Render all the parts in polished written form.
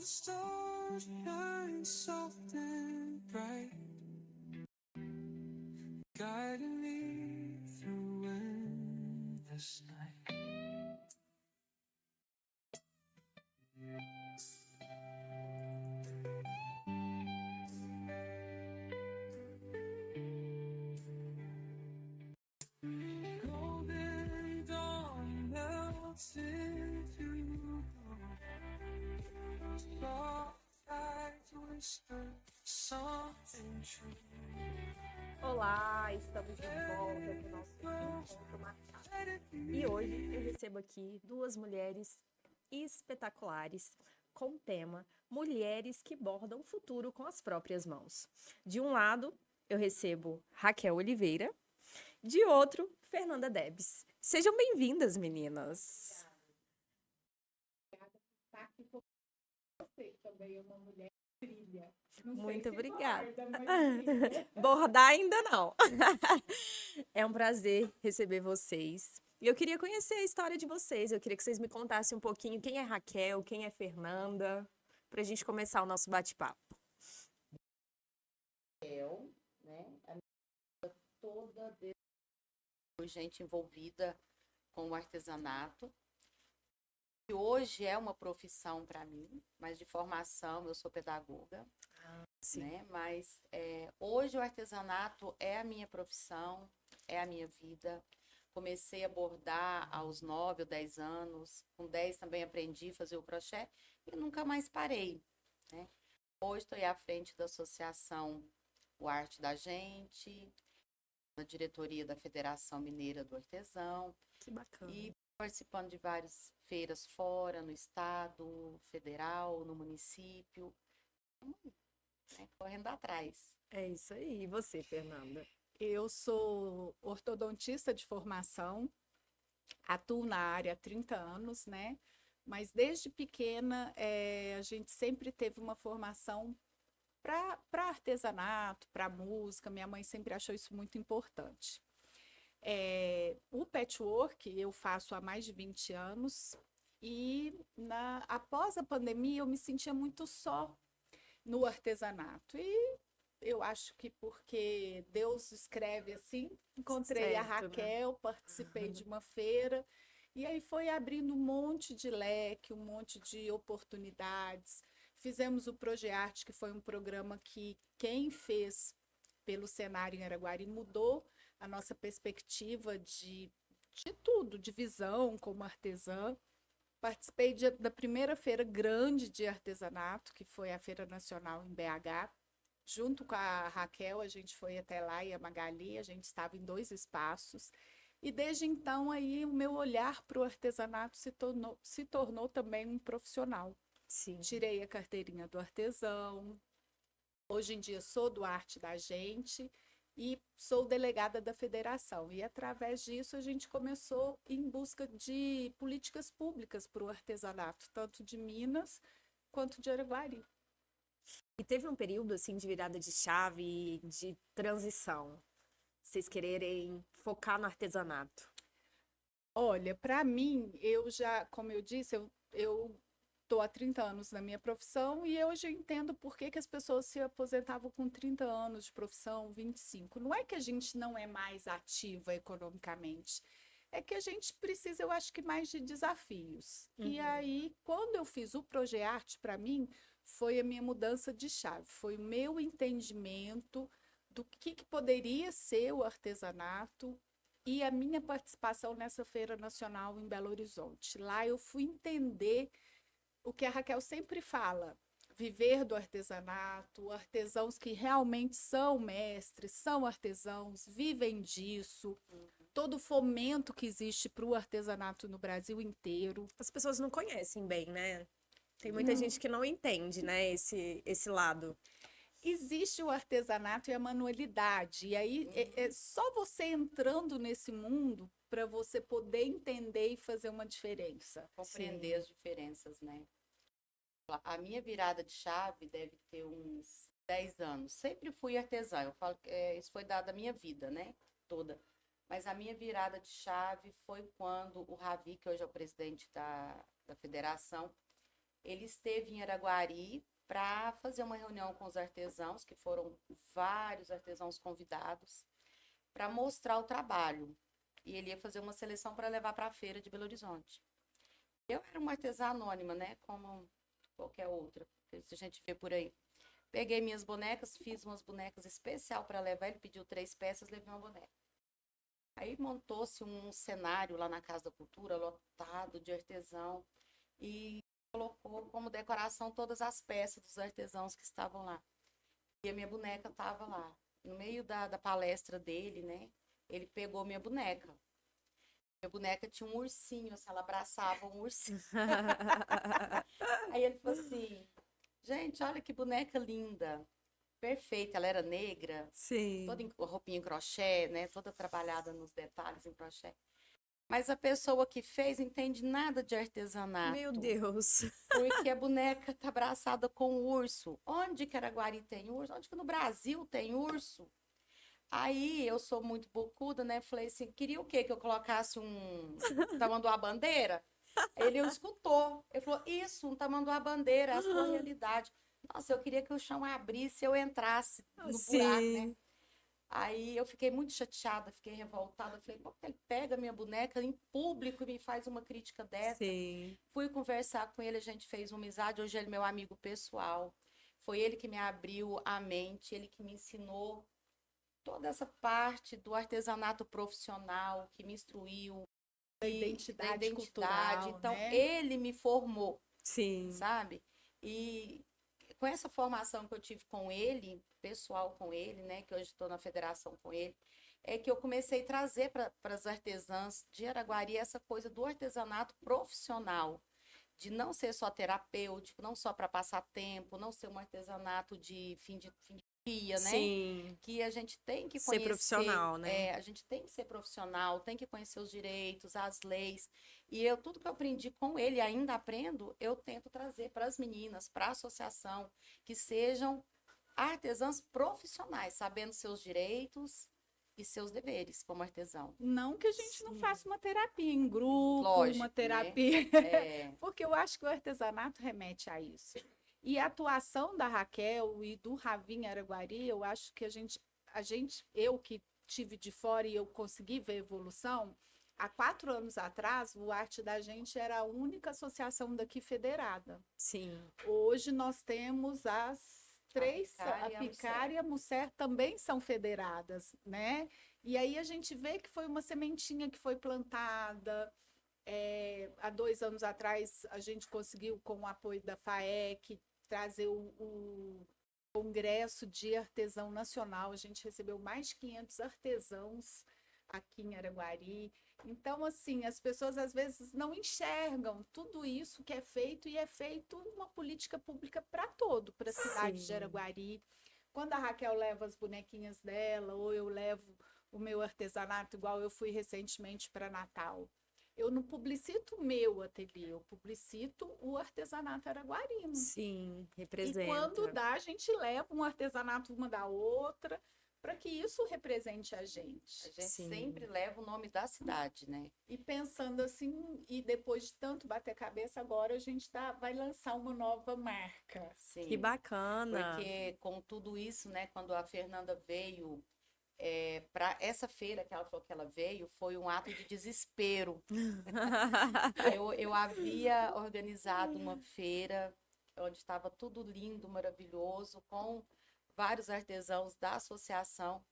the stars shine soft and bright, guiding me through endless night. Golden dawn melts into dawn. Soft eyes whisper something true. Olá, estamos de volta para o nosso encontro marcado. E hoje eu recebo aqui duas mulheres espetaculares com o tema Mulheres que bordam o futuro com as próprias mãos. De um lado, eu recebo Raquel Oliveira, de outro, Fernanda Debs. Sejam bem-vindas, meninas. Você também é uma mulher que brilha. Não Muito sei se obrigada. borda, mas brilha. Bordar ainda não. É um prazer receber vocês. E eu queria conhecer a história de vocês. Eu queria que vocês me contassem um pouquinho quem é Raquel, quem é Fernanda, para a gente começar o nosso bate-papo. Né? A minha vida toda desde gente envolvida com o artesanato. E hoje é uma profissão para mim, mas de formação eu sou pedagoga, né? Mas hoje o artesanato é a minha profissão, é a minha vida. Comecei a bordar aos 9 ou 10 anos, com 10 também aprendi a fazer o crochê e nunca mais parei, né? Hoje estou à frente da associação O Arte da Gente, na diretoria da Federação Mineira do Artesão. Que bacana. E participando de várias feiras fora, no estado, federal, no município. Né, correndo atrás. É isso aí. E você, Fernanda? Eu sou ortodontista de formação, atuo na área há 30 anos, né? Mas desde pequena a gente sempre teve uma formação para artesanato, para música. Minha mãe sempre achou isso muito importante. O patchwork eu faço há mais de 20 anos e após a pandemia eu me sentia muito só no artesanato. E eu acho que porque Deus escreve assim, encontrei a Certo, né? Raquel, participei de uma feira e aí foi abrindo um monte de leque, um monte de oportunidades. Fizemos o Projearte, que foi um programa que quem fez pelo cenário em Araguari mudou a nossa perspectiva de tudo, de visão como artesã. Participei da primeira feira grande de artesanato, que foi a Feira Nacional em BH. Junto com a Raquel, a gente foi até lá e a Magali, a gente estava em 2 espaços. E desde então aí o meu olhar para o artesanato se tornou também um profissional. Sim. Tirei a carteirinha do artesão. Hoje em dia sou do Arte da Gente e sou delegada da federação. E através disso a gente começou em busca de políticas públicas para o artesanato, tanto de Minas quanto de Araguari. E teve um período assim de virada de chave, de transição. Vocês quererem focar no artesanato? Olha, para mim, eu já, como eu disse, eu estou há 30 anos na minha profissão e hoje eu entendo por que as pessoas se aposentavam com 30 anos de profissão, 25. Não é que a gente não é mais ativa economicamente, é que a gente precisa, eu acho que mais de desafios. E aí, quando eu fiz o Projearte, para mim, foi a minha mudança de chave, foi o meu entendimento do que poderia ser o artesanato e a minha participação nessa Feira Nacional em Belo Horizonte. Lá eu fui entender o que a Raquel sempre fala, viver do artesanato, artesãos que realmente são mestres, são artesãos, vivem disso, todo o fomento que existe para o artesanato no Brasil inteiro. As pessoas não conhecem bem, né? Tem muita gente que não entende, né, esse lado. Existe o artesanato e a manualidade, e aí é só você entrando nesse mundo para você poder entender e fazer uma diferença. Compreender as diferenças, né? A minha virada de chave deve ter uns 10 anos. Sempre fui artesã. Eu falo que isso foi dado a minha vida, né? Toda. Mas a minha virada de chave foi quando o Ravi, que hoje é o presidente da federação, ele esteve em Araguari para fazer uma reunião com os artesãos, que foram vários artesãos convidados, para mostrar o trabalho. E ele ia fazer uma seleção para levar para a feira de Belo Horizonte. Eu era uma artesã anônima, né? Como qualquer outra, que a gente vê por aí. Peguei minhas bonecas, fiz umas bonecas especial para levar. Ele pediu 3 peças, levei uma boneca. Aí montou-se um cenário lá na Casa da Cultura, lotado de artesão, e colocou como decoração todas as peças dos artesãos que estavam lá. E a minha boneca estava lá. No meio da palestra dele, né? Ele pegou minha boneca. Minha boneca tinha um ursinho, assim, ela abraçava um ursinho. Aí ele falou assim, gente, olha que boneca linda. Perfeita, ela era negra, Sim. toda em roupinha em crochê, né? Toda trabalhada nos detalhes em crochê. Mas a pessoa que fez não entende nada de artesanato. Meu Deus. Porque a boneca tá abraçada com o urso. Onde que Araguari tem urso? Onde que no Brasil tem urso? Aí eu sou muito bocuda, né? Falei assim, queria o quê? Que eu colocasse um tamanduá-bandeira? Ele escutou. Ele falou, isso, um tamanduá-bandeira, é a sua realidade. Nossa, eu queria que o chão abrisse e eu entrasse no buraco, né? Sim. Aí eu fiquei muito chateada, fiquei revoltada. Falei, como que ele pega minha boneca em público e me faz uma crítica dessa? Sim. Fui conversar com ele, a gente fez uma amizade. Hoje ele é meu amigo pessoal. Foi ele que me abriu a mente, ele que me ensinou toda essa parte do artesanato profissional, que me instruiu. Da e identidade cultural, Então, né? ele me formou, Sim. sabe? E com essa formação que eu tive com ele, pessoal com ele, né? Que hoje estou na federação com ele, é que eu comecei a trazer para as artesãs de Araguari essa coisa do artesanato profissional, de não ser só terapêutico, não só para passar tempo, não ser um artesanato de fim de dia, né? Sim. Que a gente tem que Ser conhecer, profissional, né? a gente tem que ser profissional, tem que conhecer os direitos, as leis. E tudo que eu aprendi com ele, ainda aprendo, eu tento trazer para as meninas, para a associação, que sejam artesãs profissionais, sabendo seus direitos e seus deveres como artesão. Não que a gente não Sim. faça uma terapia em grupo, Lógico, uma né? terapia, É, porque eu acho que o artesanato remete a isso. E a atuação da Raquel e do Ravim Araguari, eu acho que eu que tive de fora e eu consegui ver a evolução, há 4 anos atrás, o Arte da Gente era a única associação daqui federada. Sim. Hoje nós temos as 3, Picar a e a Picar e a Musser também são federadas, né? E aí a gente vê que foi uma sementinha que foi plantada. Há 2 anos atrás a gente conseguiu, com o apoio da FAEC, trazer o Congresso de Artesão Nacional. A gente recebeu mais de 500 artesãos aqui em Araguari. Então, assim, as pessoas às vezes não enxergam tudo isso que é feito, e é feito uma política pública para para a cidade de Sim. Araguari. Quando a Raquel leva as bonequinhas dela, ou eu levo o meu artesanato, igual eu fui recentemente para Natal, eu não publicito o meu ateliê, eu publicito o artesanato araguarino. Sim. E Representa. quando dá, a gente leva um artesanato uma da outra, para que isso represente a gente. a gente Sim. sempre leva o nome da cidade, né? E pensando assim, e depois de tanto bater cabeça, agora a gente vai lançar uma nova marca. Sim. Que bacana. Porque com tudo isso, né, quando a Fernanda veio para essa feira que ela falou que ela veio, foi um ato de desespero. Eu havia organizado uma feira onde estava tudo lindo, maravilhoso, com vários artesãos da associação.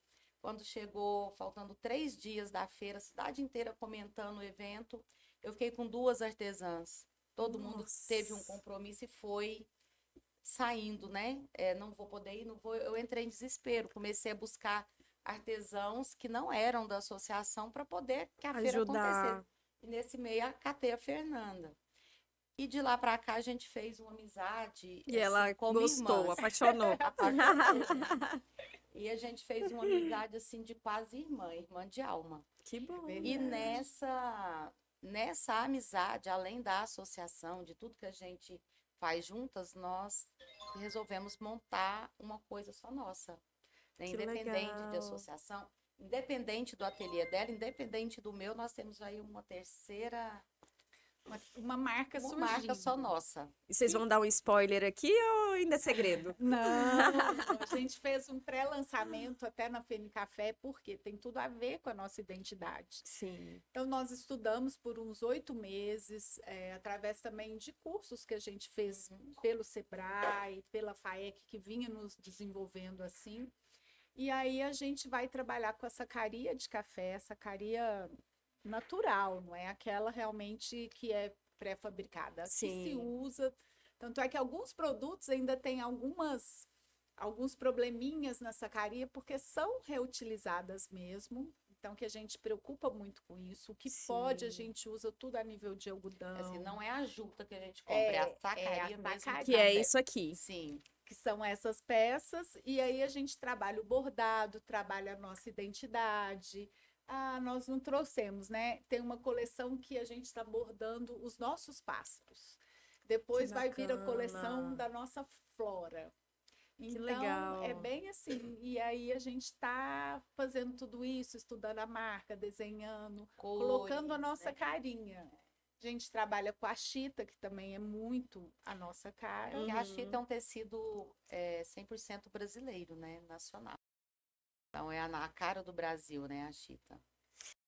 Quando chegou, faltando 3 dias da feira, a cidade inteira comentando o evento, eu fiquei com 2 artesãs. Todo mundo Nossa. teve um compromisso e foi saindo, né? Não vou poder ir, não vou. Eu entrei em desespero, comecei a buscar artesãos que não eram da associação para poder que a feira Ajudar. acontecesse. E nesse meio, acatei a Fernanda. E de lá para cá, a gente fez uma amizade, E ela como gostou, irmãs. apaixonou. Apaixonou. E a gente fez uma amizade, assim, de quase irmã de alma. Que bom. E nessa amizade, além da associação, de tudo que a gente faz juntas, nós resolvemos montar uma coisa só nossa, né? Que Independente de legal. associação, independente do ateliê dela, independente do meu, nós temos aí uma terceira uma marca Uma surgindo. marca só nossa. E vocês vão dar um spoiler aqui ou ainda é segredo? Não, a gente fez um pré-lançamento até na Fene Café, porque tem tudo a ver com a nossa identidade. Sim. Então, nós estudamos por uns 8 meses, através também de cursos que a gente fez pelo Sebrae, pela FAEC, que vinha nos desenvolvendo assim. E aí a gente vai trabalhar com a sacaria de café, sacaria natural, não é aquela realmente que é pré-fabricada. Que se Sim. usa, tanto é que alguns produtos ainda têm alguns probleminhas na sacaria, porque são reutilizadas mesmo. Então, que a gente preocupa muito com isso. O que pode, a Sim. gente usa tudo a nível de algodão. Assim, não é a juta que a gente compra, é a sacaria mesmo. sacaria. Que é isso aqui. Sim. Que são essas peças, e aí a gente trabalha o bordado, trabalha a nossa identidade. Ah, nós não trouxemos, né? Tem uma coleção que a gente está bordando os nossos pássaros. Depois Que vai vir a coleção bacana. da nossa flora. Então, legal. é bem assim. E aí a gente está fazendo tudo isso, estudando a marca, desenhando, colocando a Cores, nossa né? carinha. A gente trabalha com a chita, que também é muito a nossa cara. Porque a chita é um tecido 100% brasileiro, né? Nacional. Então, é a cara do Brasil, né? A chita.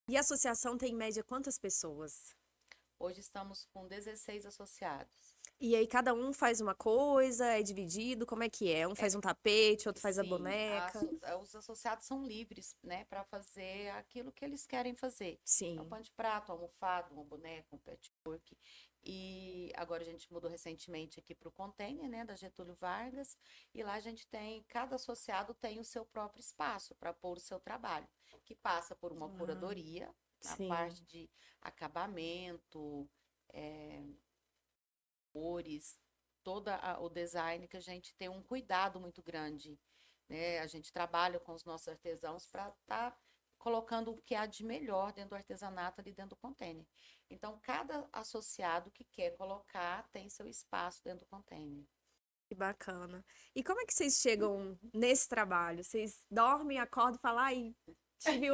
E a associação tem em média quantas pessoas? Hoje estamos com 16 associados. E aí cada um faz uma coisa, é dividido, como é que é? Um faz um tapete, outro faz a Sim, boneca. os associados são livres, né? Para fazer aquilo que eles querem fazer. Sim. Um pano de prato, um almofado, uma boneca, um patchwork. E agora a gente mudou recentemente aqui para o container, né, da Getúlio Vargas, e lá a gente tem, cada associado tem o seu próprio espaço para pôr o seu trabalho, que passa por uma curadoria, na sim. parte de acabamento, cores, o design, que a gente tem um cuidado muito grande, né? A gente trabalha com os nossos artesãos para estar colocando o que há de melhor dentro do artesanato ali dentro do container. Então, cada associado que quer colocar tem seu espaço dentro do container. Que bacana. E como é que vocês chegam nesse trabalho? Vocês dormem, acordam e falam, ai, tive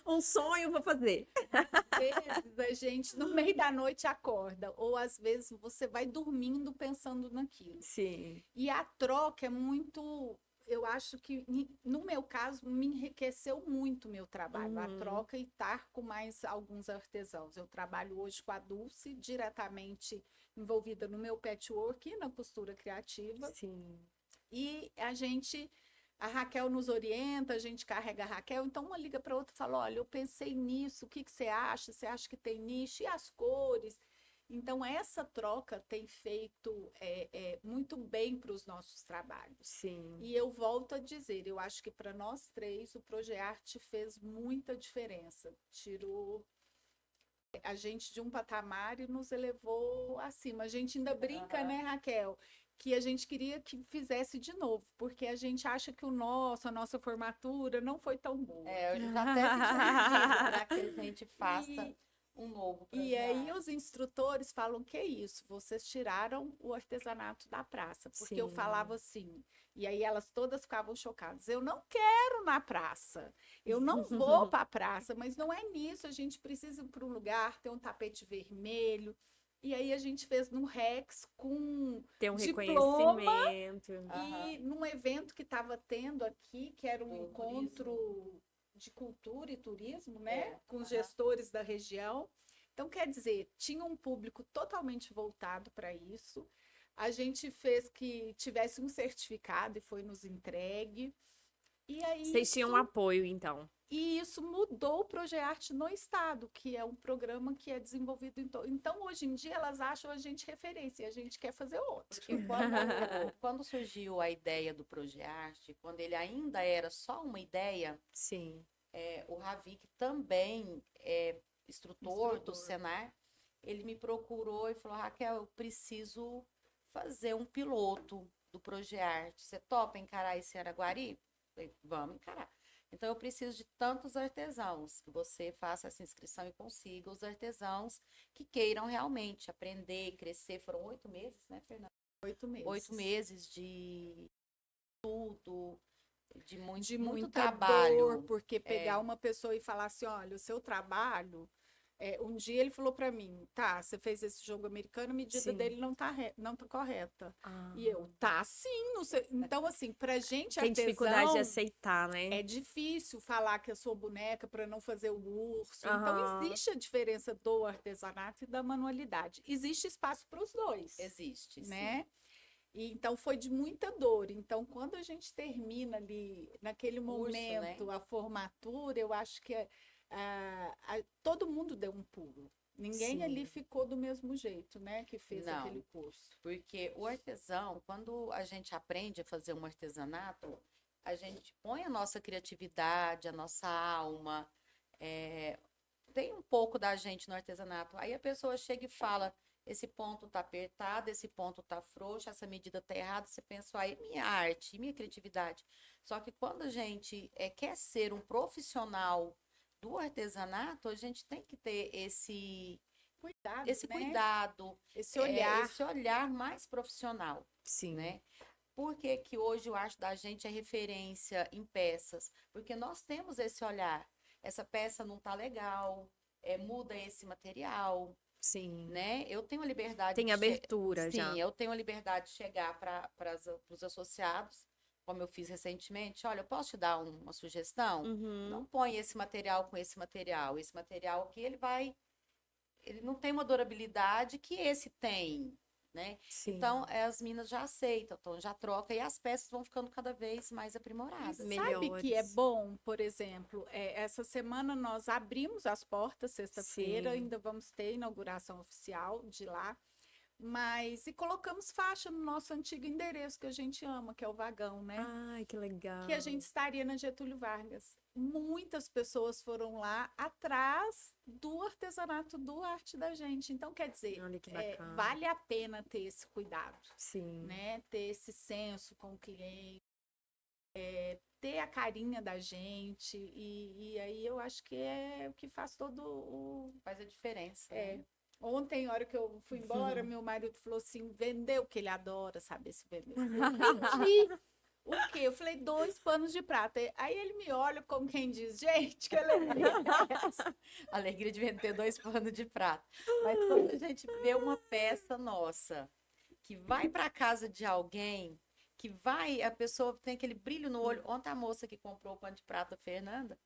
um sonho, vou fazer. Às vezes a gente, no meio da noite, acorda, ou às vezes você vai dormindo pensando naquilo. Sim. E a troca é muito, eu acho que, no meu caso, me enriqueceu muito o meu trabalho, a troca e estar com mais alguns artesãos. Eu trabalho hoje com a Dulce, diretamente envolvida no meu patchwork e na costura criativa. Sim. E a Raquel nos orienta, a gente carrega a Raquel, então uma liga para outra e fala, olha, eu pensei nisso, o que você acha? Você acha que tem nicho? E as cores? Então, essa troca tem feito muito bem para os nossos trabalhos. Sim. E eu volto a dizer, eu acho que para nós três, o Progearte fez muita diferença. Tirou a gente de um patamar e nos elevou acima. A gente ainda brinca, né, Raquel? Que a gente queria que fizesse de novo, porque a gente acha que a nossa formatura não foi tão boa. Eu já até pedi para que a gente faça um novo projeto. E aí os instrutores falam que é isso, vocês tiraram o artesanato da praça, porque eu falava assim, e aí elas todas ficavam chocadas, eu não quero na praça, eu não vou para a praça, mas não é nisso, a gente precisa ir para um lugar, ter um tapete vermelho. E aí a gente fez no Rex com Tem um diploma reconhecimento. e num evento que estava tendo aqui, que era um encontro de cultura e turismo, né? Com os gestores da região. Então, quer dizer, tinha um público totalmente voltado para isso. A gente fez que tivesse um certificado e foi nos entregue. E aí Vocês tinham um apoio, então. E isso mudou o Progearte no estado, que é um programa que é desenvolvido em todo. Então, hoje em dia, elas acham a gente referência e a gente quer fazer outro. Porque quando surgiu a ideia do Progearte, quando ele ainda era só uma ideia, Sim. O Ravi, que também é instrutor do Senar, ele me procurou e falou, Raquel, eu preciso fazer um piloto do Progearte. Você topa encarar esse Araguari? Eu falei, vamos encarar. Então, eu preciso de tantos artesãos, que você faça essa inscrição e consiga os artesãos que queiram realmente aprender, crescer. Foram 8 meses, né, Fernanda? 8 meses. 8 meses de tudo, de muito muita trabalho. dor, porque pegar uma pessoa e falar assim, olha, o seu trabalho Um dia ele falou para mim, tá, você fez esse jogo americano, a medida Sim. dele não tá correta. Ah, E eu, tá sim, não sei. Então, assim, pra gente tem dificuldade de artesão, aceitar, né? é difícil falar que é sua boneca para não fazer o urso. Então, Aham. existe a diferença do artesanato e da manualidade. Existe espaço para os dois, Existe, sim. né? E, então, foi de muita dor. Então, quando a gente termina ali, naquele Curso, momento, né? a formatura, eu acho que todo mundo deu um pulo. Ninguém ali Sim. ficou do mesmo jeito, né? Que fez Não. aquele curso. Porque o artesão, quando a gente aprende a fazer um artesanato, a gente põe a nossa criatividade, a nossa alma, tem um pouco da gente no artesanato. Aí a pessoa chega e fala, esse ponto tá apertado, esse ponto tá frouxo, essa medida tá errada. Você pensa, aí minha arte, minha criatividade. Só que quando a gente quer ser um profissional do artesanato, a gente tem que ter Cuidado, esse né? cuidado, Esse olhar. esse olhar mais profissional, Sim. né? Por que que hoje eu acho da gente é referência em peças? Porque nós temos esse olhar. Essa peça não tá legal, muda esse material, Sim. né? Eu tenho a liberdade Tem de abertura já. Sim, eu tenho a liberdade de chegar para os associados, como eu fiz recentemente. Olha, eu posso te dar uma sugestão? Uhum. Não põe esse material com esse material. Esse material aqui, ele não tem uma durabilidade que esse tem, né? Sim. Então, as minas já aceitam, então já troca e as peças vão ficando cada vez mais aprimoradas. E sabe que é Melhores. bom, por exemplo, essa semana nós abrimos as portas, sexta-feira, Sim. ainda vamos ter inauguração oficial de lá, e colocamos faixa no nosso antigo endereço que a gente ama, que é o Vagão, né? Ai, que legal. Que a gente estaria na Getúlio Vargas. Muitas pessoas foram lá atrás do artesanato, do arte da gente. Então, quer dizer, Olha que bacana. vale a pena ter esse cuidado, Sim. né? Ter esse senso com o cliente, ter a carinha da gente. E aí eu acho que é o que faz todo o. Faz a diferença, É. né? Ontem, a hora que eu fui embora, meu marido falou assim: vendeu, que ele adora saber se vendeu. Eu vendi. O quê? Eu falei, 2 panos de prata. Aí ele me olha como quem diz, gente, que alegria é essa? Alegria de vender 2 panos de prata. Mas quando a gente vê uma peça nossa que vai para casa de alguém, que vai, a pessoa tem aquele brilho no olho. Ontem a moça que comprou o pano de prata, Fernanda,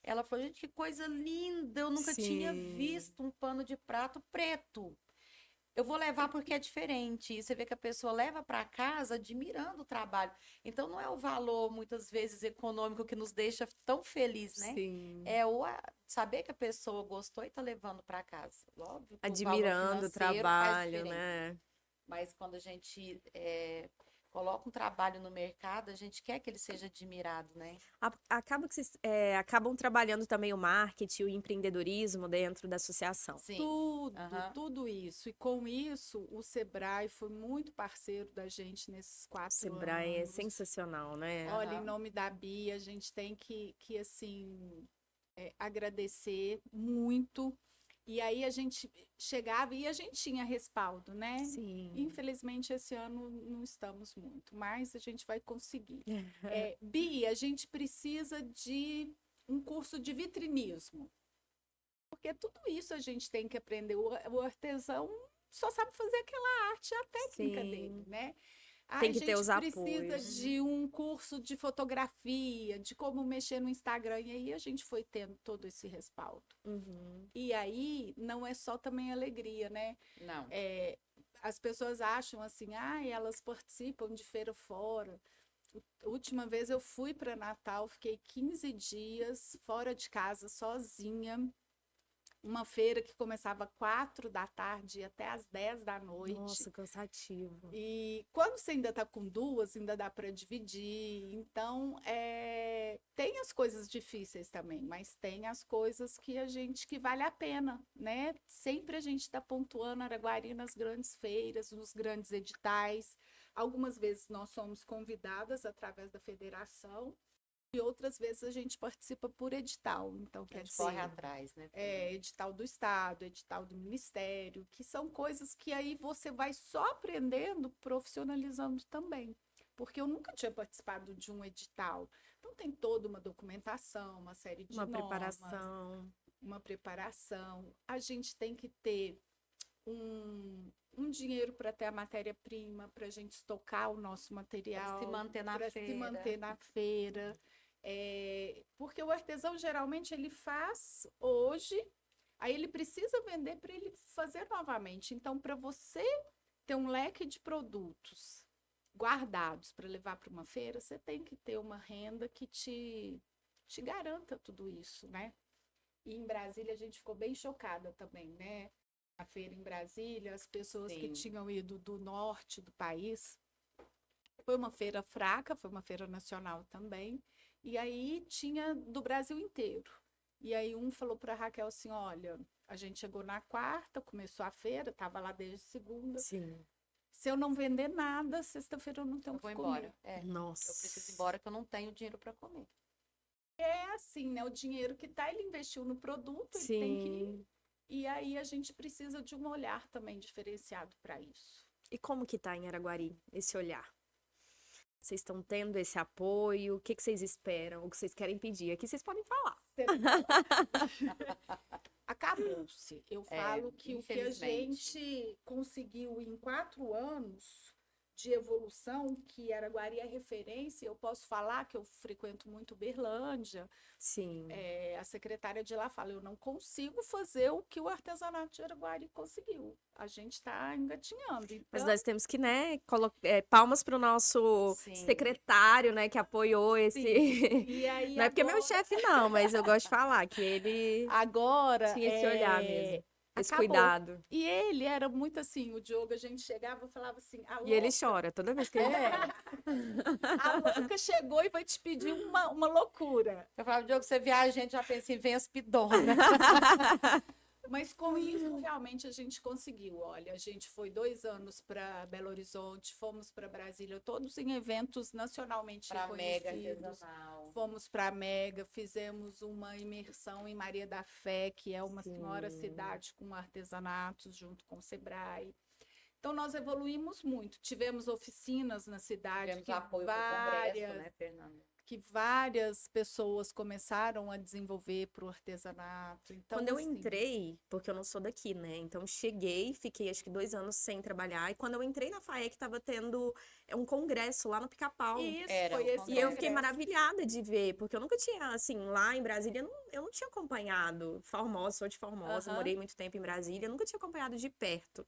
ela falou, gente, que coisa linda, eu nunca tinha Sim. visto um pano de prato preto. Eu vou levar porque é diferente. E você vê que a pessoa leva para casa admirando o trabalho. Então, não é o valor, muitas vezes, econômico que nos deixa tão feliz, né? Sim. É saber que a pessoa gostou e tá levando para casa. Óbvio que o valor Admirando o financeiro faz trabalho, diferença. né? Mas quando a gente coloca um trabalho no mercado, a gente quer que ele seja admirado, né? Acaba que vocês acabam trabalhando também o marketing, o empreendedorismo dentro da associação. Sim. Tudo, Aham. tudo isso. E com isso, o Sebrae foi muito parceiro da gente nesses 4 Sebrae é anos. sensacional, né? Olha, em Aham. nome da Bia, a gente tem que assim, agradecer muito. E aí a gente chegava e a gente tinha respaldo, né? Sim. Infelizmente, esse ano não estamos muito, mas a gente vai conseguir. Bia, a gente precisa de um curso de vitrinismo. Porque tudo isso a gente tem que aprender. O artesão só sabe fazer aquela arte, a técnica Sim. dele, né? Tem A que ter gente os precisa apoios. de um curso de fotografia, de como mexer no Instagram. E aí a gente foi tendo todo esse respaldo. Uhum. E aí não é só também alegria, né? Não. As pessoas acham assim, elas participam de feira fora. A última vez eu fui para Natal, fiquei 15 dias fora de casa, sozinha. Uma feira que começava 4 da tarde e até às 10 da noite. Nossa, cansativo. E quando você ainda está com 2, ainda dá para dividir. Então, tem as coisas difíceis também, mas tem as coisas que vale a pena, né? Sempre a gente está pontuando Araguari nas grandes feiras, nos grandes editais. Algumas vezes nós somos convidadas através da federação e outras vezes a gente participa por edital. Então, A quer gente dizer, corre atrás, né? edital do Estado, edital do Ministério, que são coisas que aí você vai só aprendendo, profissionalizando também. Porque eu nunca tinha participado de um edital. Então tem toda uma documentação, uma série de Uma normas. preparação. uma preparação, a gente tem que ter um dinheiro para ter a matéria-prima, para a gente estocar o nosso material, se manter na para se feira. manter na feira. Porque o artesão geralmente ele faz hoje, aí ele precisa vender para ele fazer novamente. Então, para você ter um leque de produtos guardados para levar para uma feira, você tem que ter uma renda que te garanta tudo isso, né? E em Brasília a gente ficou bem chocada também, né? A feira em Brasília, as pessoas que tinham ido do norte do país. Foi uma feira fraca, foi uma feira nacional também. E aí tinha do Brasil inteiro. E aí um falou para a Raquel assim, olha, a gente chegou na quarta, começou a feira, estava lá desde segunda. Sim. Se eu não vender nada, sexta-feira eu não tenho o que comer. Nossa. Eu preciso ir embora que eu não tenho dinheiro para comer. É assim, né? O dinheiro que tá, ele investiu no produto, ele tem que ir. E aí a gente precisa de um olhar também diferenciado para isso. E como que tá em Araguari esse olhar? Vocês estão tendo esse apoio? O que vocês esperam? O que vocês querem pedir? Aqui vocês podem falar. Acabou-se. Eu falo que o que a infelizmente. gente conseguiu em 4 anos de evolução, que Araguari é referência, eu posso falar que eu frequento muito Berlândia. Sim. A secretária de lá fala, eu não consigo fazer o que o artesanato de Araguari conseguiu. A gente está engatinhando. Então... Mas nós temos que, né, palmas para o nosso secretário, né, que apoiou esse... E aí, não é porque é meu chefe, não, mas eu gosto de falar que ele tinha esse olhar mesmo. Esse cuidado. E ele era muito assim, o Diogo, a gente chegava e falava assim... E ele chora toda vez que ele... A louca chegou e vai te pedir uma loucura. Eu falava, Diogo, você viaja, a gente já pensa em Venspidona. Mas com isso, realmente, a gente conseguiu. Olha, a gente foi 2 anos para Belo Horizonte, fomos para Brasília, todos em eventos nacionalmente reconhecidos. Fomos para a Mega, fizemos uma imersão em Maria da Fé, que é uma senhora cidade com artesanatos, junto com o Sebrae. Então, nós evoluímos muito. Tivemos oficinas na cidade. Tivemos apoio para o Congresso, né, Fernanda? Que várias pessoas começaram a desenvolver para o artesanato. Então, quando eu entrei, porque eu não sou daqui, né? Então, cheguei, fiquei acho que 2 anos sem trabalhar. E quando eu entrei na FAEC, estava tendo um congresso lá no Pica-Pau. Isso, foi esse E eu fiquei maravilhada de ver, porque eu nunca tinha, assim, lá em Brasília, eu não tinha acompanhado Formosa, sou de Formosa, morei muito tempo em Brasília, nunca tinha acompanhado de perto.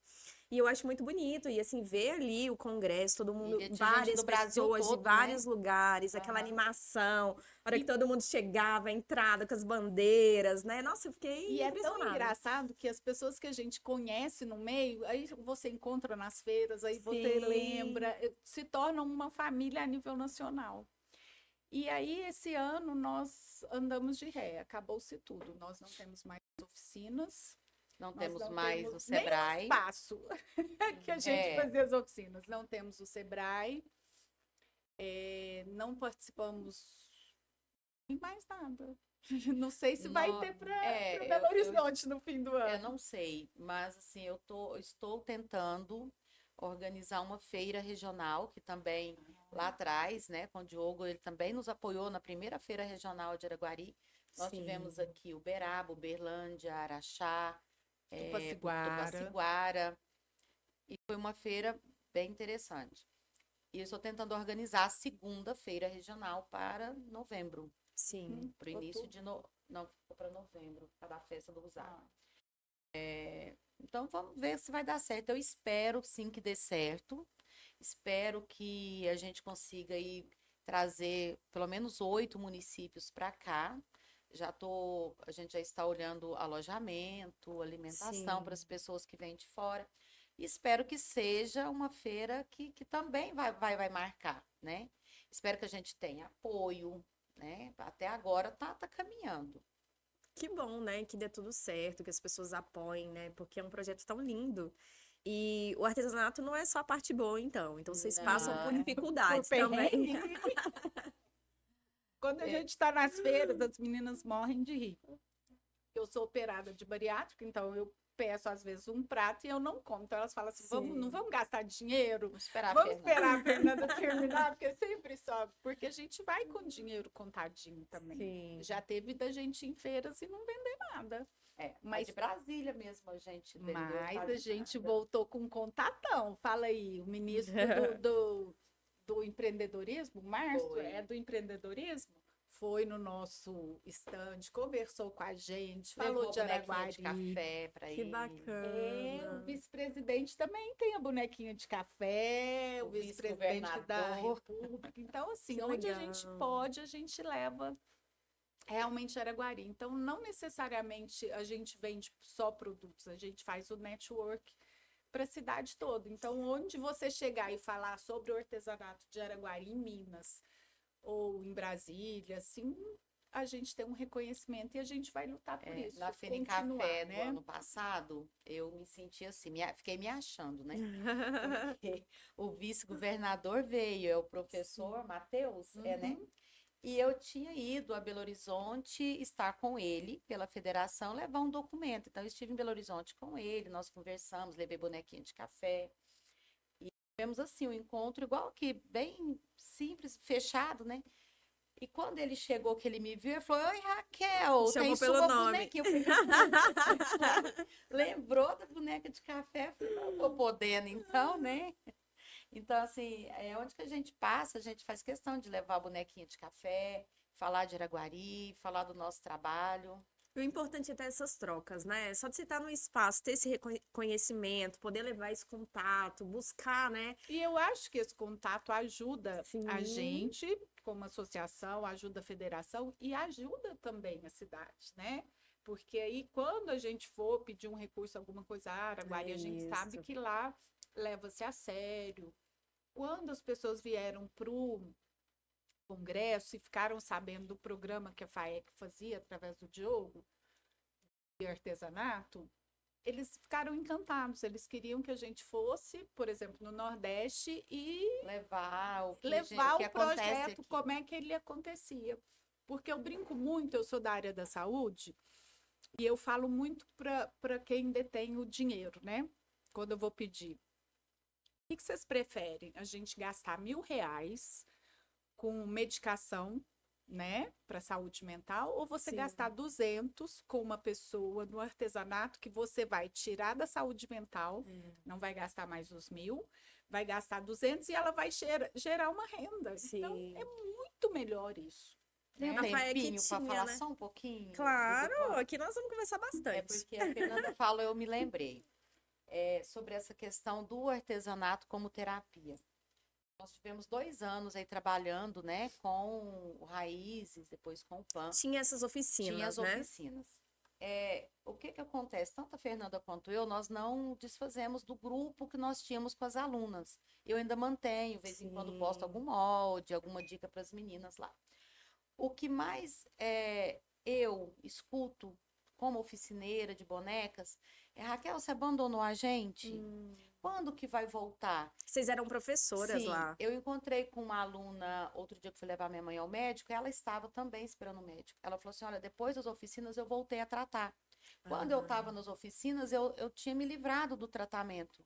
E eu acho muito bonito, e assim, ver ali o congresso, todo mundo, várias pessoas de vários lugares, aquela animação, a hora que todo mundo chegava, a entrada com as bandeiras, né? Nossa, eu fiquei impressionada. É tão engraçado que as pessoas que a gente conhece no meio, aí você encontra nas feiras, aí você lembra, se tornam uma família a nível nacional. E aí, esse ano, nós andamos de ré, acabou-se tudo. Nós não temos mais oficinas. Não temos mais o Sebrae. Nem o espaço que a gente fazia as oficinas. Não temos o Sebrae. Não participamos em mais nada. Não sei se vai ter para Belo Horizonte no fim do ano. Eu não sei, mas assim, eu estou tentando organizar uma feira regional, que também lá atrás, né, com o Diogo, ele também nos apoiou na primeira feira regional de Araguari. Nós tivemos aqui Uberaba, Uberlândia, Araxá, Tupaciguara, e foi uma feira bem interessante. E eu estou tentando organizar a segunda feira regional para novembro. Sim. Para o início de não, para novembro, para a festa do Rosário. Então vamos ver se vai dar certo. Eu espero sim que dê certo. Espero que a gente consiga aí trazer pelo menos 8 municípios para cá. A gente já está olhando alojamento, alimentação para as pessoas que vêm de fora. E espero que seja uma feira que também vai marcar, né? Espero que a gente tenha apoio, né? Até agora tá caminhando. Que bom, né? Que dê tudo certo, que as pessoas apoiem, né? Porque é um projeto tão lindo. E o artesanato não é só a parte boa, então. Então, vocês passam por dificuldades também. Quando a gente está nas feiras, as meninas morrem de rir. Eu sou operada de bariátrica, então eu peço, às vezes, um prato e eu não como. Então, elas falam assim, não vamos gastar dinheiro? Vamos esperar a Fernanda terminar, porque sempre só, porque a gente vai com dinheiro contadinho também. Sim. Já teve da gente ir em feiras e não vender nada. Mas Mas de Brasília mesmo a gente vendeu Mas quase a gente nada. voltou com um contatão. Fala aí, o ministro do empreendedorismo, Márcio, Foi. é do empreendedorismo, foi no nosso estande, conversou com a gente, falou Levou de bonequinha Araguari. de café para Que ir. bacana. O vice-presidente também tem a bonequinha de café, o O vice-presidente da vice-governador. República. Então, assim, Que onde a gente legal. pode, a gente leva realmente Araguari. Então, não necessariamente a gente vende só produtos, a gente faz o network para a cidade toda. Então, onde você chegar e falar sobre o artesanato de Araguari em Minas ou em Brasília, assim, a gente tem um reconhecimento e a gente vai lutar por isso. Na Fene continuar, Café do né? ano passado, eu me senti assim, fiquei me achando, né? Porque o vice-governador veio, é o professor Matheus, né? Uhum. E eu tinha ido a Belo Horizonte estar com ele pela federação, levar um documento. Então, eu estive em Belo Horizonte com ele, nós conversamos, levei bonequinha de café. E tivemos, assim, um encontro igual que bem simples, fechado, né? E quando ele chegou, que ele me viu, ele falou: Oi, Raquel, Chamou tem pelo sua nome. bonequinha. Eu falei, lembrou da boneca de café? Eu falei, não tô podendo, então, né? Então, assim, onde que a gente passa, a gente faz questão de levar a bonequinha de café, falar de Araguari, falar do nosso trabalho. O importante é ter essas trocas, né? Só de você estar no espaço, ter esse reconhecimento, poder levar esse contato, buscar, né? E eu acho que esse contato ajuda Sim. a gente, como associação, ajuda a federação e ajuda também a cidade, né? Porque aí, quando a gente for pedir um recurso, alguma coisa, Araguari, a gente sabe Isso. que lá leva-se a sério. Quando as pessoas vieram para o congresso e ficaram sabendo do programa que a FAEC fazia através do Diogo, de artesanato, eles ficaram encantados. Eles queriam que a gente fosse, por exemplo, no Nordeste e Levar o que, levar o que o acontece projeto, aqui. como é que ele acontecia. Porque eu brinco muito, eu sou da área da saúde, e eu falo muito para quem detém o dinheiro, né? Quando eu vou pedir. O que vocês preferem? A gente gastar R$ 1.000 com medicação, né, para saúde mental, ou você Sim. gastar 200 com uma pessoa no artesanato que você vai tirar da saúde mental, não vai gastar mais os 1.000, vai gastar 200 e ela vai gerar uma renda. Sim. Então, é muito melhor isso. Tem né? um A FAEC tempinho para tinha, falar né? só um pouquinho? Claro, do Grupo aqui nós vamos conversar É bastante. porque a Fernanda falou, eu me lembrei, sobre essa questão do artesanato como terapia. Nós tivemos 2 anos aí trabalhando, né, com o Raízes, depois com o PAN. Tinha essas oficinas, Tinha as né? oficinas. O que que acontece? Tanto a Fernanda quanto eu, nós não desfazemos do grupo que nós tínhamos com as alunas. Eu ainda mantenho, de vez em quando posto Sim. algum molde, alguma dica para as meninas lá. O que mais eu escuto como oficineira de bonecas Raquel, você abandonou a gente? Quando que vai voltar? Vocês eram professoras Sim, lá. eu encontrei com uma aluna outro dia que fui levar minha mãe ao médico, e ela estava também esperando o médico. Ela falou assim: olha, depois das oficinas eu voltei a tratar. Quando eu estava nas oficinas, eu tinha me livrado do tratamento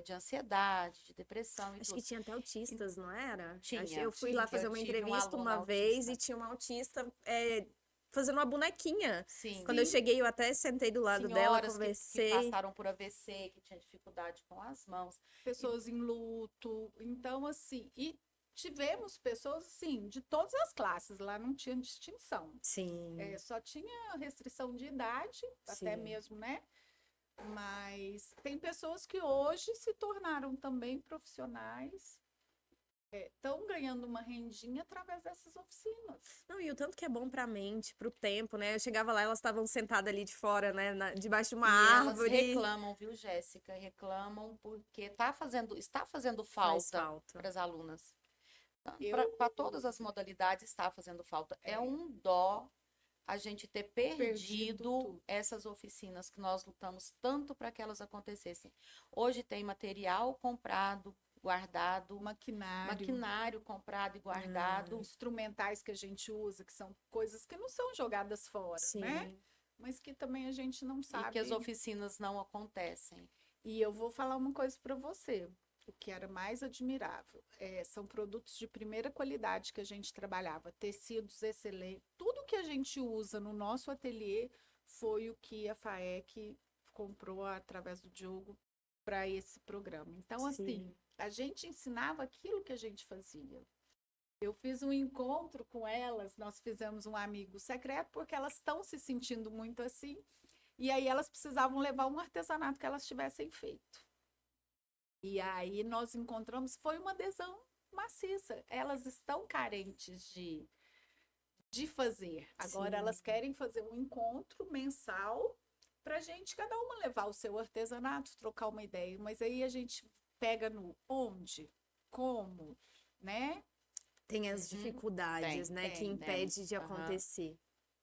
de ansiedade, de depressão e Acho tudo. que tinha até autistas, não era? Tinha, Eu fui lá fazer eu uma tive um entrevista aluno uma vez autista. e tinha uma autista fazendo uma bonequinha. Sim. Quando eu cheguei, eu até sentei do lado dela, Senhoras que conversei. passaram por AVC, que tinham dificuldade com as mãos. Pessoas em luto. Então, assim, e tivemos pessoas, assim, de todas as classes. Lá não tinha distinção. Sim. Só tinha restrição de idade, até Sim. mesmo, né? Mas tem pessoas que hoje se tornaram também profissionais, estão ganhando uma rendinha através dessas oficinas. Não, e o tanto que é bom pra mente, pro tempo, né? Eu chegava lá, elas estavam sentadas ali de fora, né? Debaixo de uma E árvore. elas reclamam, viu, Jéssica? Reclamam porque está fazendo Faz falta falta. para as alunas. Eu- Para todas as modalidades está fazendo falta. É um dó a gente ter perdido tudo. essas oficinas que nós lutamos tanto para que elas acontecessem. Hoje tem material comprado, guardado, maquinário comprado e guardado. Instrumentais que a gente usa, que são coisas que não são jogadas fora, Sim. né? Mas que também a gente não E sabe. que as oficinas não acontecem. E eu vou falar uma coisa para você. o que era mais admirável, são produtos de primeira qualidade que a gente trabalhava, tecidos excelentes, tudo que a gente usa no nosso ateliê foi o que a FAEC comprou através do Diogo para esse programa. Então, assim, Sim. a gente ensinava aquilo que a gente fazia. Eu fiz um encontro com elas, nós fizemos um amigo secreto, porque elas estão se sentindo muito assim, e aí elas precisavam levar um artesanato que elas tivessem feito. E aí nós encontramos, foi uma adesão maciça. Elas estão carentes de fazer. Agora Sim. elas querem fazer um encontro mensal para a gente, cada uma levar o seu artesanato, trocar uma ideia. Mas aí a gente pega no onde, como, né? Tem as dificuldades, né, que impede temos. de Aham. acontecer.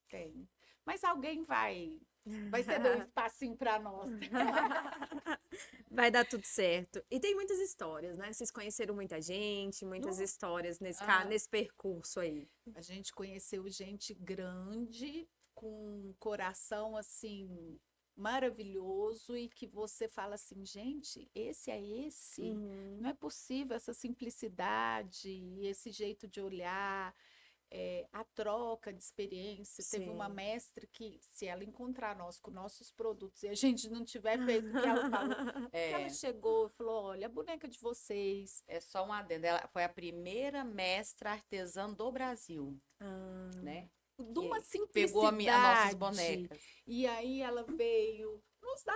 Tem. Mas alguém vai ceder um espacinho para nós. Vai dar tudo certo. E tem muitas histórias, né? Vocês conheceram muita gente, muitas Nossa. histórias nesse, Ah. nesse percurso aí. A gente conheceu gente grande, com um coração assim maravilhoso e que você fala assim, gente, esse é esse. Uhum. Não é possível essa simplicidade, esse jeito de olhar, a troca de experiência. Teve uma Sim. mestre que, se ela encontrar nós com nossos produtos e a gente não tiver feito o que ela falou, que ela chegou e falou, olha, a boneca de vocês. É só um adendo. Ela foi a primeira mestra artesã do Brasil, Ah, né? De uma Pegou as simplicidade. nossas bonecas. E aí ela veio nos dar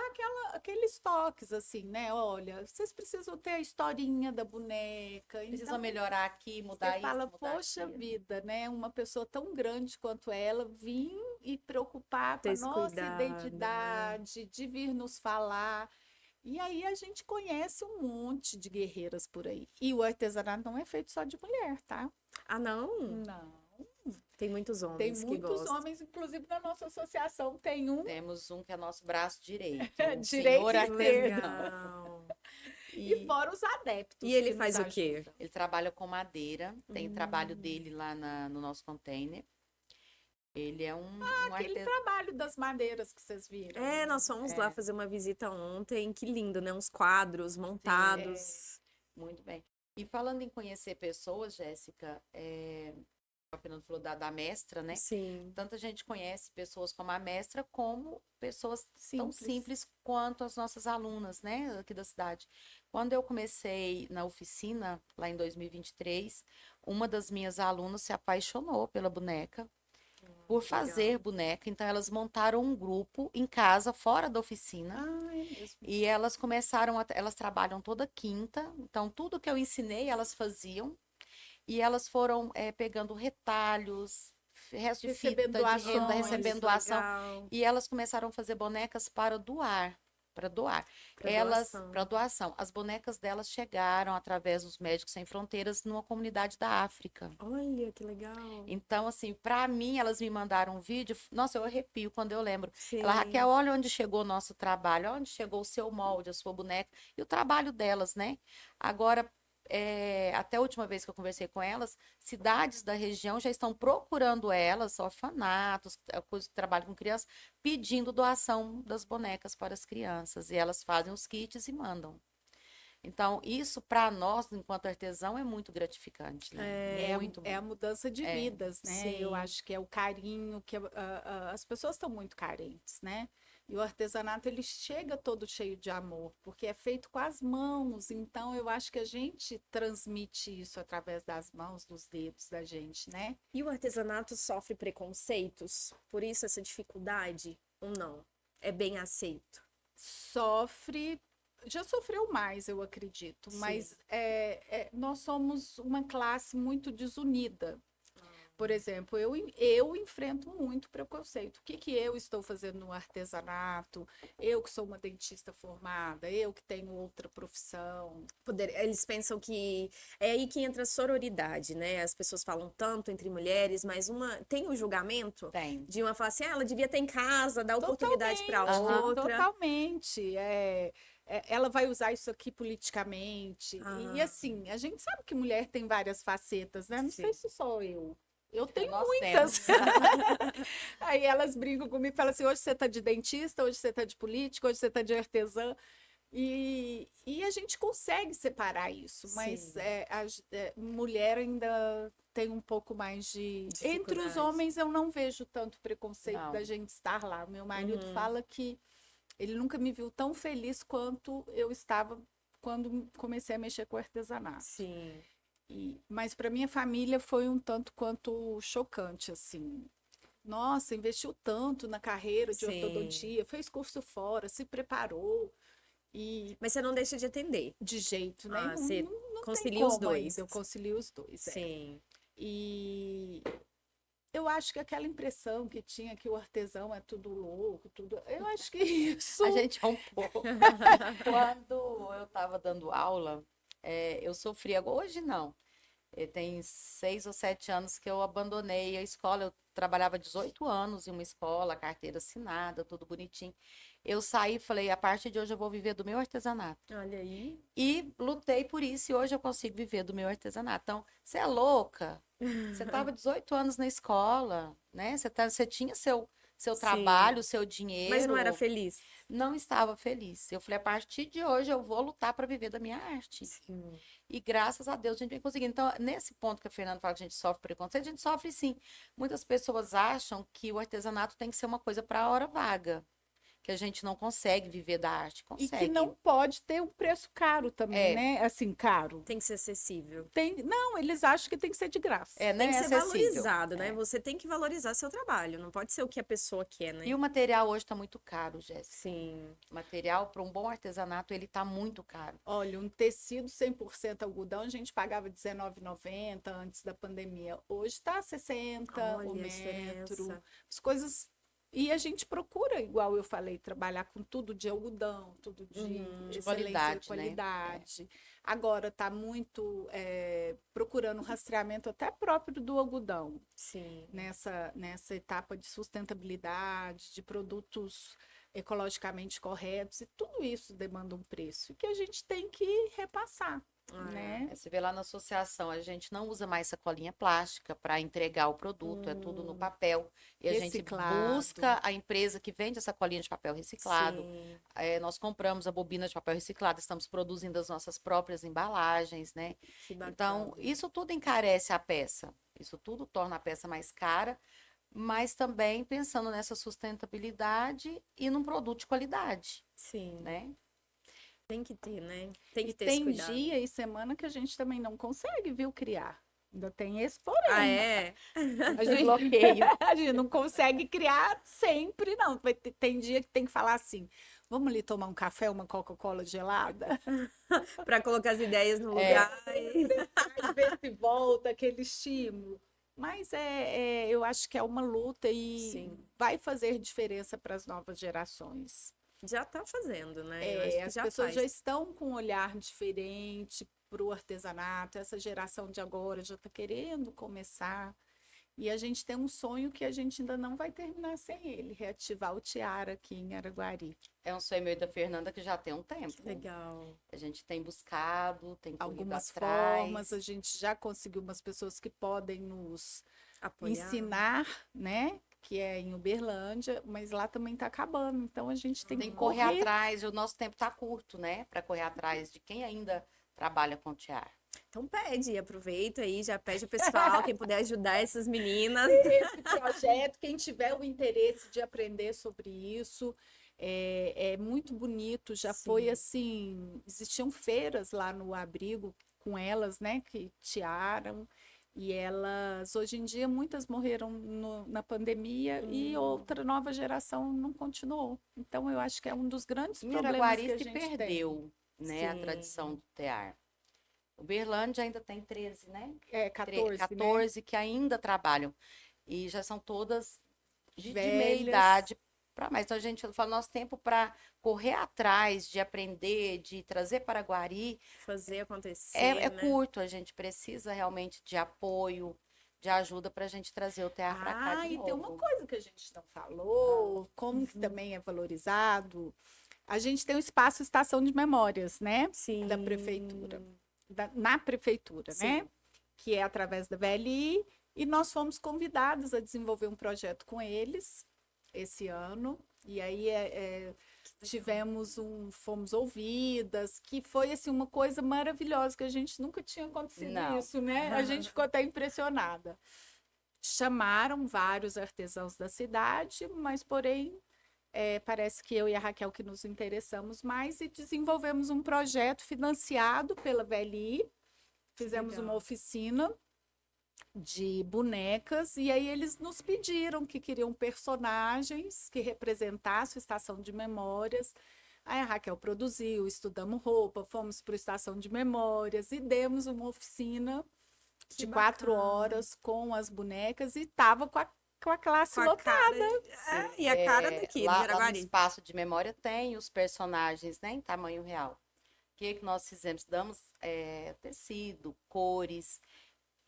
aqueles toques, assim, né? Olha, vocês precisam ter a historinha da boneca. Precisam Então, melhorar aqui, mudar você isso, fala, mudar poxa aquilo. vida, né? Uma pessoa tão grande quanto ela vir e preocupar com Ter a esse nossa cuidado, né? identidade, de vir nos falar. E aí a gente conhece um monte de guerreiras por aí. E o artesanato não é feito só de mulher, tá? Ah, não? Não. Tem muitos Tem homens que muitos gostam. homens, inclusive na nossa associação tem um. Temos um que é nosso braço direito. Direito Senhor e artesão. Legal. E fora os adeptos. E ele que faz nos o quê? ajudam. Ele trabalha com madeira, tem o trabalho dele lá no nosso container. Ele é um Aquele artesão. trabalho das madeiras que vocês viram. É, nós fomos lá fazer uma visita ontem. Que lindo, né? Uns quadros montados. Muito bem. E falando em conhecer pessoas, Jéssica, a Fernanda falou da mestra, né? Sim. Tanta gente conhece pessoas como a mestra, como pessoas tão Simples. simples quanto as nossas alunas, né, aqui da cidade. Quando eu comecei na oficina, lá em 2023, uma das minhas alunas se apaixonou pela boneca, por fazer boneca. Então, elas montaram um grupo em casa, fora da oficina. Ah, é mesmo. E elas começaram, elas trabalham toda quinta. Então, tudo que eu ensinei, elas faziam. E elas foram pegando retalhos, resto de fita, Recebendo de renda, doações, recebendo doação. Legal. E elas começaram a fazer bonecas para doar. Para doar. Pra Elas, doação. para doação. As bonecas delas chegaram através dos Médicos Sem Fronteiras numa comunidade da África. Olha, que legal. Então, assim, para mim, elas me mandaram um vídeo. Nossa, eu arrepio quando eu lembro. Sim. Ela, Raquel, olha onde chegou o nosso trabalho, onde chegou o seu molde, a sua boneca e o trabalho delas, né? Agora, até a última vez que eu conversei com elas, cidades da região já estão procurando elas, orfanatos, coisa que trabalham com crianças, pedindo doação das bonecas para as crianças. E elas fazem os kits e mandam. Então, isso para nós, enquanto artesão, é muito gratificante, né? Muito É a mudança de vidas, né? Sim. Eu acho que é o carinho, que as pessoas estão muito carentes, né? E o artesanato, ele chega todo cheio de amor, porque é feito com as mãos. Então, eu acho que a gente transmite isso através das mãos, dos dedos da gente, né? E o artesanato sofre preconceitos? Por isso essa dificuldade? Ou não? É bem aceito? Sofre, já sofreu mais, eu acredito, Sim. mas nós somos uma classe muito desunida. Por exemplo, eu enfrento muito preconceito. O que eu estou fazendo no artesanato? Eu que sou uma dentista formada, eu que tenho outra profissão. Eles pensam que é aí que entra a sororidade, né? As pessoas falam tanto entre mulheres, mas tem o julgamento Tem. de uma falar assim, ela devia ter em casa, dar oportunidade para outra. Totalmente. Ela vai usar isso aqui politicamente. E assim, a gente sabe que mulher tem várias facetas, né? Não sei se sou eu. Eu tenho Nós muitas. Aí elas brincam comigo e falam assim: hoje você tá de dentista, hoje você tá de política, hoje você tá de artesã. E a gente consegue separar isso, mas Sim. mulher ainda tem um pouco mais de. Entre os Dificuldade. homens, eu não vejo tanto preconceito Não. da gente estar lá. Meu marido Uhum. fala que ele nunca me viu tão feliz quanto eu estava quando comecei a mexer com artesanato. Sim. Mas para minha família foi um tanto quanto chocante, assim. Nossa, investiu tanto na carreira de Sim. ortodontia, fez curso fora, se preparou e Mas você não deixa de atender. de jeito nenhum, Você não tem concilia os como dois. ainda, eu concilio os dois. Sim. E eu acho que aquela impressão que tinha que o artesão é tudo louco, tudo. Eu acho que isso. A gente é um pouco. Quando eu estava dando aula, eu sofria. Hoje não. Tem 6 ou 7 anos que eu abandonei a escola. Eu trabalhava 18 anos em uma escola, carteira assinada, tudo bonitinho. Eu saí e falei, a partir de hoje eu vou viver do meu artesanato. Olha aí. E lutei por isso e hoje eu consigo viver do meu artesanato. Então, você é louca? Você estava 18 anos na escola, né? Você tinha seu Sim. trabalho, seu dinheiro. Mas não era feliz. Não estava feliz. Eu falei, a partir de hoje eu vou lutar para viver da minha arte. Sim. E graças a Deus a gente vem conseguindo. Então, nesse ponto que a Fernanda fala que a gente sofre preconceito, a gente sofre sim. Muitas pessoas acham que o artesanato tem que ser uma coisa para a hora vaga, que a gente não consegue viver da arte. E Consegue. que não pode ter um preço caro também, É. né? Assim, caro. Tem que ser acessível. Não, eles acham que tem que ser de graça. Não Tem é que ser acessível. valorizado, né? É. Você tem que valorizar seu trabalho. Não pode ser o que a pessoa quer, né? E o material hoje está muito caro, Jéssica. Sim. O material para um bom artesanato, ele está muito caro. Olha, um tecido 100% algodão, a gente pagava R$19,90 antes da pandemia. Hoje está 60 Olha o a metro. diferença. As coisas. E a gente procura, igual eu falei, trabalhar com tudo de algodão, tudo de Uhum. excelência, Qualidade, né? qualidade. Agora está muito procurando rastreamento até próprio do algodão, Sim. nessa etapa de sustentabilidade, de produtos ecologicamente corretos, e tudo isso demanda um preço que a gente tem que repassar, né? Você vê lá na associação, a gente não usa mais sacolinha plástica para entregar o produto, é tudo no papel. E a gente Reciclado. busca a empresa que vende a sacolinha de papel reciclado. Sim. Nós compramos a bobina de papel reciclado, estamos produzindo as nossas próprias embalagens, né? Que bacana. Então, isso tudo encarece a peça. Isso tudo torna a peça mais cara, mas também pensando nessa sustentabilidade e num produto de qualidade, Sim. né? Tem que ter, né? Tem que E ter esse tem cuidado. dia e semana que a gente também não consegue, viu, criar. Ainda tem esse porém. Ah, é? A gente, Bloqueio. a gente não consegue criar sempre, não. Tem dia que tem que falar assim, vamos ali tomar um café, uma Coca-Cola gelada? Para colocar as ideias no lugar. Aí ver se volta aquele estímulo. Mas eu acho que é uma luta e Sim. vai fazer diferença para as novas gerações. Já tá fazendo, né? Eu acho que As já pessoas faz. já estão com um olhar diferente para o artesanato. Essa geração de agora já está querendo começar. E a gente tem um sonho que a gente ainda não vai terminar sem ele, reativar o Tiara aqui em Araguari. É um sonho meu e da Fernanda que já tem um tempo. Legal. A gente tem buscado, tem corrido Algumas atrás. formas, a gente já conseguiu umas pessoas que podem nos Apoiar. ensinar, né? Que é em Uberlândia, mas lá também está acabando. Então a gente tem Tem que que correr atrás, o nosso tempo está curto, né? Para correr atrás de quem ainda trabalha com tiara. Então pede, aproveita aí, já pede o pessoal, quem puder ajudar essas meninas. Esse projeto, quem tiver o interesse de aprender sobre isso, é muito bonito. Já Sim. foi assim, existiam feiras lá no abrigo com elas, né? Que tiaram. E elas, hoje em dia, muitas morreram na pandemia e outra nova geração não continuou. Então, eu acho que é um dos grandes Em problemas Araguari que a se gente perdeu, né? A Sim. tradição do tear. Uberlândia ainda tem 13, né? tem. 14, 14 que ainda trabalham. E já são todas de meia Velhas. idade para mais. Então, a gente fala, nosso tempo para correr atrás, de aprender, de trazer para Araguari, Fazer acontecer, é né? curto. A gente precisa realmente de apoio, de ajuda para a gente trazer o tear para cá de E tem uma novo. coisa que a gente não falou, como que também é valorizado. A gente tem o espaço Estação de Memórias, né? Sim. Da prefeitura. Na prefeitura, Sim. né? Que é através da VLI. E nós fomos convidados a desenvolver um projeto com eles esse ano. E aí fomos ouvidas, que foi assim uma coisa maravilhosa, que a gente nunca tinha acontecido Não. isso, né? A gente ficou até impressionada. Chamaram vários artesãos da cidade, mas porém parece que eu e a Raquel que nos interessamos mais e desenvolvemos um projeto financiado pela VLI, fizemos legal. uma oficina de bonecas, e aí eles nos pediram que queriam personagens que representassem a Estação de Memórias. Aí a Raquel produziu, estudamos roupa, fomos para a Estação de Memórias e demos uma oficina Que de 4 bacana. horas com as bonecas e estava com a classe Com a lotada. cara. E a cara daqui, do Lá no Jaraguari. espaço de memória tem os personagens, né, em tamanho real. O que nós fizemos? Damos tecido, cores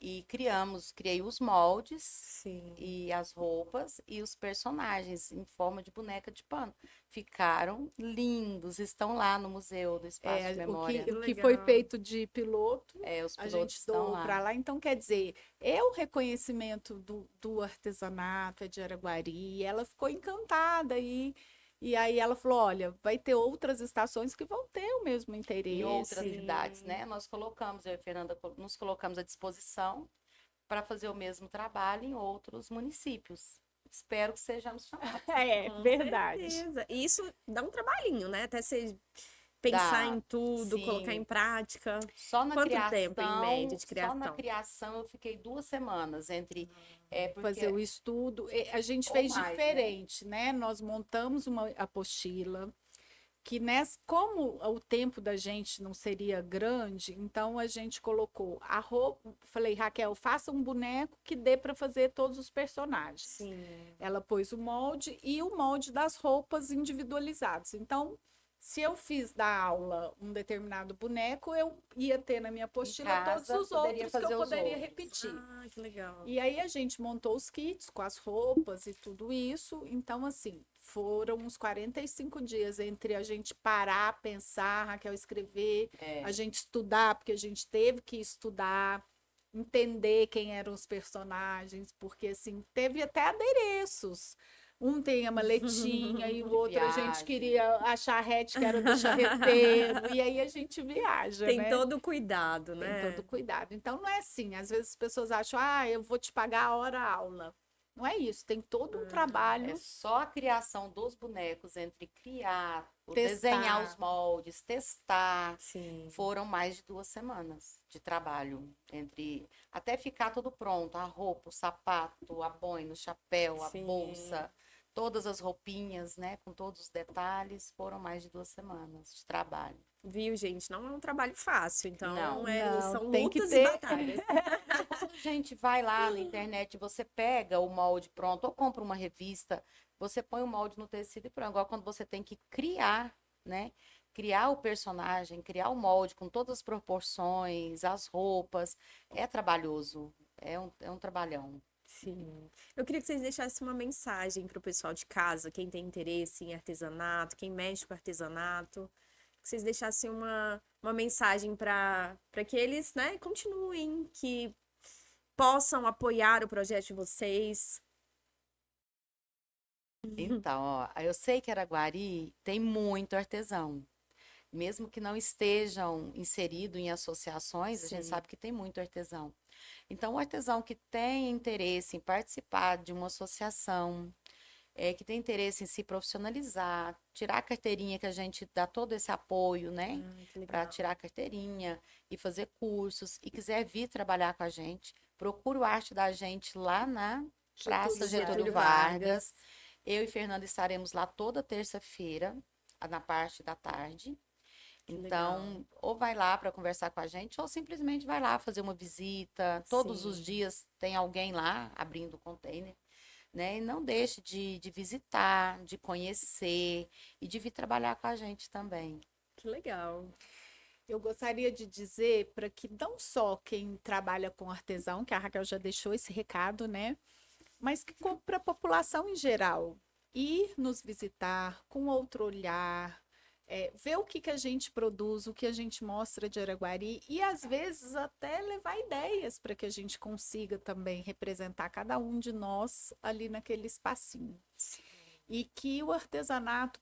e criei os moldes Sim. e as roupas e os personagens em forma de boneca de pano. Ficaram lindos, estão lá no Museu do Espaço de Memória. O que foi legal. feito de piloto, Os a pilotos gente estão doou lá. para lá. Então, quer dizer, é o reconhecimento do artesanato de Araguari. Ela ficou encantada e aí ela falou, olha, vai ter outras estações que vão ter o mesmo interesse. Em outras Sim. cidades, né? Nós colocamos, eu e a Fernanda, nos colocamos à disposição para fazer o mesmo trabalho em outros municípios. Espero que sejamos chamados. Com Verdade. certeza. E isso dá um trabalhinho, né? Até você pensar Dá, em tudo, sim. colocar em prática. Só na Quanto criação, tempo, em média, de Só na criação? criação eu fiquei 2 semanas entre porque Fazer o estudo. A gente Ou fez mais, né? diferente, né? Nós montamos uma apostila que como o tempo da gente não seria grande, então a gente colocou a roupa, falei, Raquel, faça um boneco que dê para fazer todos os personagens. Sim. Ela pôs o molde e o molde das roupas individualizados. Então, se eu fiz da aula um determinado boneco, eu ia ter na minha apostila casa, todos os poderia outros que fazer eu os poderia outros. repetir. Ah, que legal. E aí a gente montou os kits com as roupas e tudo isso. Então, assim, foram uns 45 dias entre a gente parar, pensar, Raquel escrever, a gente estudar, porque a gente teve que estudar, entender quem eram os personagens, porque assim, teve até adereços. Um tem a maletinha e o outro a gente viagem. queria a charrete que era do charreteiro, e aí a gente viaja, Tem né? todo o cuidado, Tem né? todo cuidado. Então, não é assim. Às vezes as pessoas acham, eu vou te pagar a hora aula. Não é isso. Tem todo um trabalho. É só a criação dos bonecos entre criar, Testar. desenhar os moldes, testar. Sim. Foram mais de 2 semanas de trabalho até ficar tudo pronto, a roupa, o sapato, a boina, o chapéu, a Sim. bolsa, todas as roupinhas, né, com todos os detalhes, foram mais de 2 semanas de trabalho. Viu, gente? Não é um trabalho fácil, então Não, são tem que lutas ter. e batalhas. Quando a gente vai lá na internet, você pega o molde pronto ou compra uma revista, você põe o molde no tecido e pronto. Agora, quando você tem que criar, né? Criar o personagem, criar o molde com todas as proporções, as roupas, é trabalhoso, é um trabalhão. Sim. Eu queria que vocês deixassem uma mensagem para o pessoal de casa, quem tem interesse em artesanato, quem mexe com artesanato, que vocês deixassem uma mensagem para que eles, né, continuem, que possam apoiar o projeto de vocês. Então, ó, eu sei que Araguari tem muito artesão. Mesmo que não estejam inseridos em associações, a gente Sim. sabe que tem muito artesão. Então, o artesão que tem interesse em participar de uma associação, que tem interesse em se profissionalizar, tirar a carteirinha, que a gente dá todo esse apoio, né? Que Para legal. tirar a carteirinha e fazer cursos, e quiser vir trabalhar com a gente, procura o arte da gente lá na Praça Getúlio Getúlio Vargas. Eu e Fernanda estaremos lá toda terça-feira, na parte da tarde. Então, ou vai lá para conversar com a gente, ou simplesmente vai lá fazer uma visita. Todos os Sim. dias tem alguém lá abrindo o container, né? E não deixe de visitar, de conhecer e de vir trabalhar com a gente também. Que legal. Eu gostaria de dizer para que não só quem trabalha com artesão, que a Raquel já deixou esse recado, né? Mas que para a população em geral, ir nos visitar com outro olhar, ver o que a gente produz, o que a gente mostra de Araguari e às vezes até levar ideias para que a gente consiga também representar cada um de nós ali naquele espacinho. E que o artesanato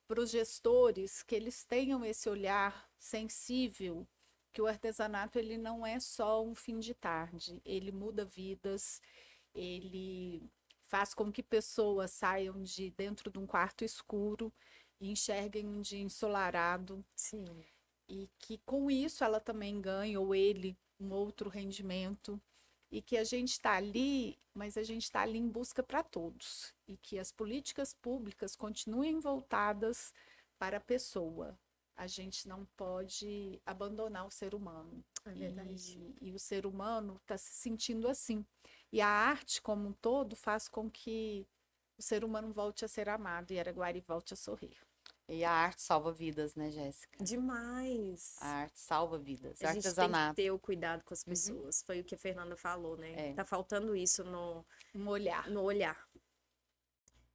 para os gestores que eles tenham esse olhar sensível, que o artesanato ele não é só um fim de tarde, ele muda vidas, ele faz com que pessoas saiam de dentro de um quarto escuro e enxerguem um dia ensolarado, Sim. e que com isso ela também ganha, ou ele, um outro rendimento, e que a gente está ali, mas a gente está ali em busca para todos, e que as políticas públicas continuem voltadas para a pessoa. A gente não pode abandonar o ser humano. É verdade. E o ser humano está se sentindo assim. E a arte, como um todo, faz com que o ser humano volte a ser amado e Araguari volte a sorrir. E a arte salva vidas, né, Jéssica? Demais. A arte salva vidas. A gente tem que Artesanato. ter o cuidado com as pessoas. Foi o que a Fernanda falou, né? É. Tá faltando isso Um olhar. no olhar.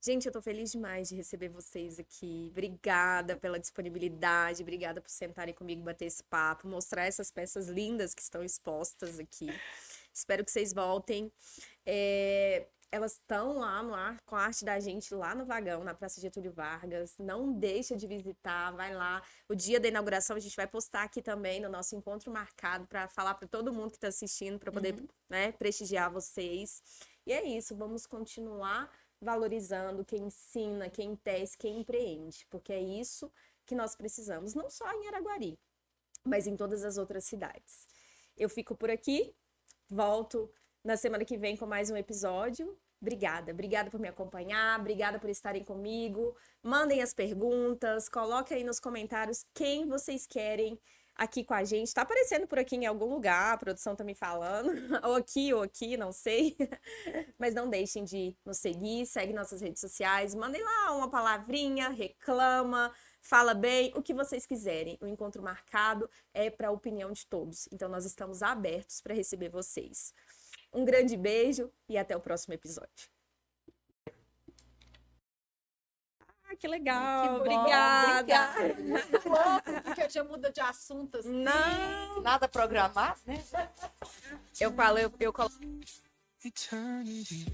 Gente, eu tô feliz demais de receber vocês aqui. Obrigada pela disponibilidade, obrigada por sentarem comigo, bater esse papo, mostrar essas peças lindas que estão expostas aqui. Espero que vocês voltem. Elas estão lá no ar, com a arte da gente lá no vagão, na Praça Getúlio Vargas. Não deixa de visitar, vai lá. O dia da inauguração a gente vai postar aqui também no nosso encontro marcado para falar para todo mundo que está assistindo, para poder, né, prestigiar vocês. E é isso, vamos continuar valorizando quem ensina, quem tece, quem empreende, porque é isso que nós precisamos, não só em Araguari, mas em todas as outras cidades. Eu fico por aqui, volto na semana que vem com mais um episódio. Obrigada por me acompanhar, obrigada por estarem comigo. Mandem as perguntas, coloquem aí nos comentários quem vocês querem aqui com a gente. Tá aparecendo por aqui em algum lugar, a produção tá me falando, ou aqui, não sei. Mas não deixem de nos seguir, segue nossas redes sociais, mandem lá uma palavrinha, reclama, fala bem, o que vocês quiserem. O encontro marcado é para a opinião de todos, então nós estamos abertos para receber vocês. Um grande beijo e até o próximo episódio. Ah, que legal! Que bom, obrigada! Muito louco, porque a gente muda de assunto assim. Não! Nada programado, né? Eu coloco. eternity.